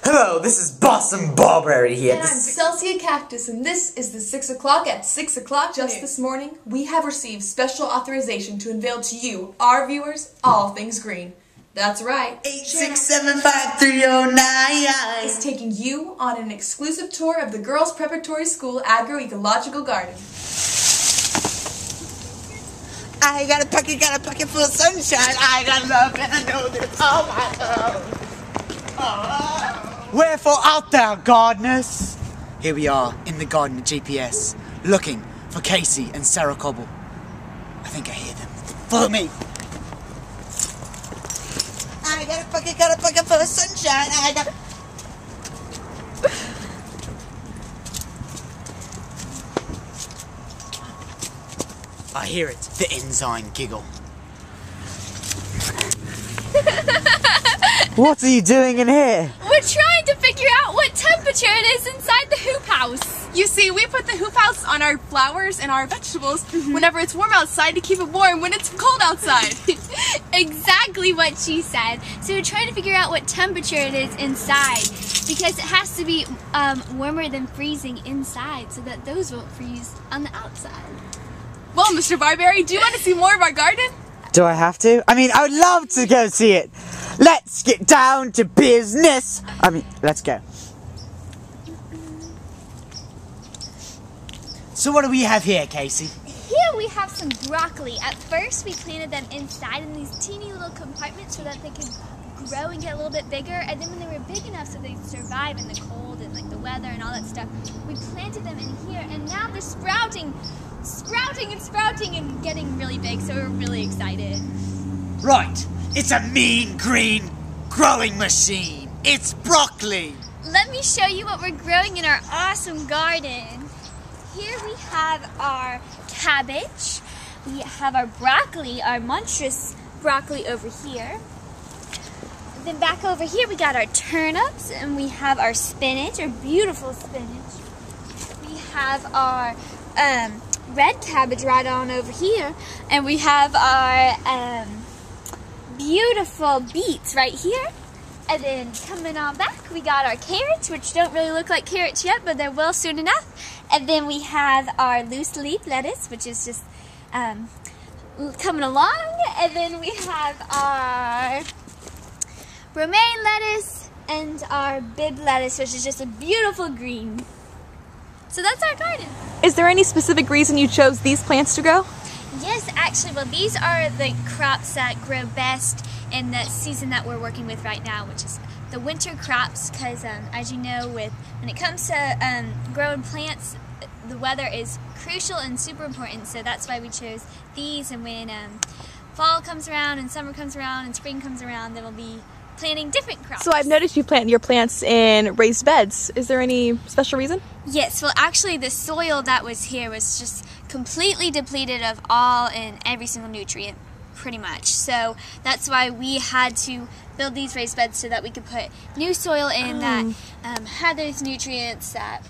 Hello, this is Boston Barberry here. And I'm Celsia Cactus, and this is the 6 o'clock at 6 o'clock. Just this morning, we have received special authorization to unveil to you, our viewers, all things green. That's right. 8675309 is taking you on an exclusive tour of the Girls Preparatory School Agro-Ecological Garden. I got a pocket full of sunshine. I got love and I know this all my own. Wherefore art thou, gardeners? Here we are in the garden at GPS, looking for Casey and Sarah Cobble. I think I hear them. Follow me. I got a pocket full of sunshine. I hear it, the enzyme giggle. What are you doing in here? We're trying to figure out what temperature it is inside the hoop house. You see, we put the hoop house on our flowers and our vegetables whenever it's warm outside to keep it warm when it's cold outside. Exactly what she said. So we're trying to figure out what temperature it is inside, because it has to be warmer than freezing inside so that those won't freeze on the outside. Well, Mr. Barberry, do you want to see more of our garden? Do I have to? I mean, I would love to go see it. Let's get down to business. Let's go. So what do we have here, Casey? Here we have some broccoli. At first we planted them inside in these teeny little compartments so that they could grow and get a little bit bigger, and then when they were big enough so they'd survive in the cold and like the weather and all that stuff, we planted them in here, and now they're sprouting and getting really big, so we're really excited. Right, it's a mean green growing machine. It's broccoli. Let me show you what we're growing in our awesome garden. Here we have our cabbage, we have our broccoli, our monstrous broccoli over here. Then back over here we got our turnips, and we have our spinach, our beautiful spinach. We have our red cabbage right on over here, and we have our beautiful beets right here. And then coming on back, we got our carrots, which don't really look like carrots yet, but they will soon enough. And then we have our loose leaf lettuce, which is just coming along. And then we have our romaine lettuce and our bib lettuce, which is just a beautiful green. So that's our garden. Is there any specific reason you chose these plants to grow? Yes, actually, well, these are the crops that grow best in the season that we're working with right now, which is the winter crops, because as you know, when it comes to growing plants, the weather is crucial and super important, so that's why we chose these. And when fall comes around and summer comes around and spring comes around, then we'll be planting different crops. So I've noticed you plant your plants in raised beds. Is there any special reason? Yes, well actually the soil that was here was just completely depleted of all and every single nutrient, pretty much. So that's why we had to build these raised beds so that we could put new soil in that had those nutrients that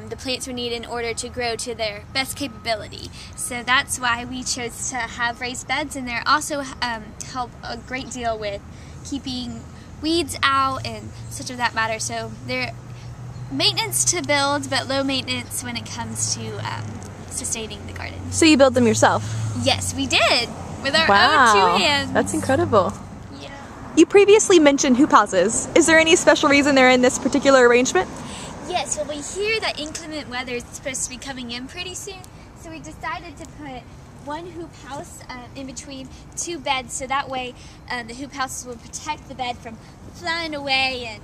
the plants would need in order to grow to their best capability. So that's why we chose to have raised beds, and they also help a great deal with keeping weeds out and such of that matter. So they're maintenance to build, but low maintenance when it comes to sustaining the garden. So you built them yourself? Yes, we did, with our Wow, own 2 hands. That's incredible. Yeah. You previously mentioned hoop houses. Is there any special reason they're in this particular arrangement? Yes, well, we hear that inclement weather is supposed to be coming in pretty soon, so we decided to put one hoop house in between 2 beds, so that way the hoop houses will protect the bed from flying away and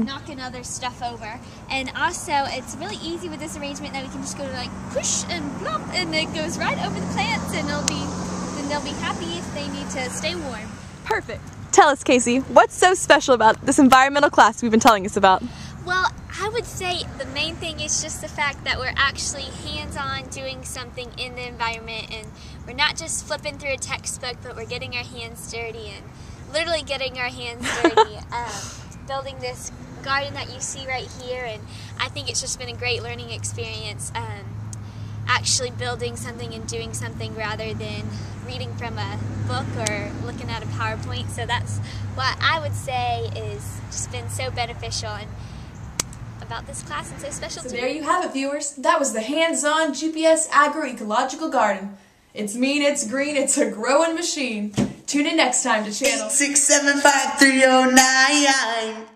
knocking other stuff over. And also, it's really easy with this arrangement that we can just go to like push and plop, and it goes right over the plants, and they'll be happy if they need to stay warm. Perfect. Tell us, Casey, what's so special about this environmental class we've been telling us about? Well, I would say the main thing is just the fact that we're actually hands-on doing something in the environment, and we're not just flipping through a textbook, but we're getting our hands dirty and literally getting our hands dirty, building this garden that you see right here. And I think it's just been a great learning experience. actually building something and doing something rather than reading from a book or looking at a PowerPoint. So that's what I would say is just been so beneficial and about this class and so special to me. So there you have it, viewers. That was the hands-on GPS Agro-Ecological Garden. It's mean, it's green, it's a growing machine. Tune in next time to channel 8675309.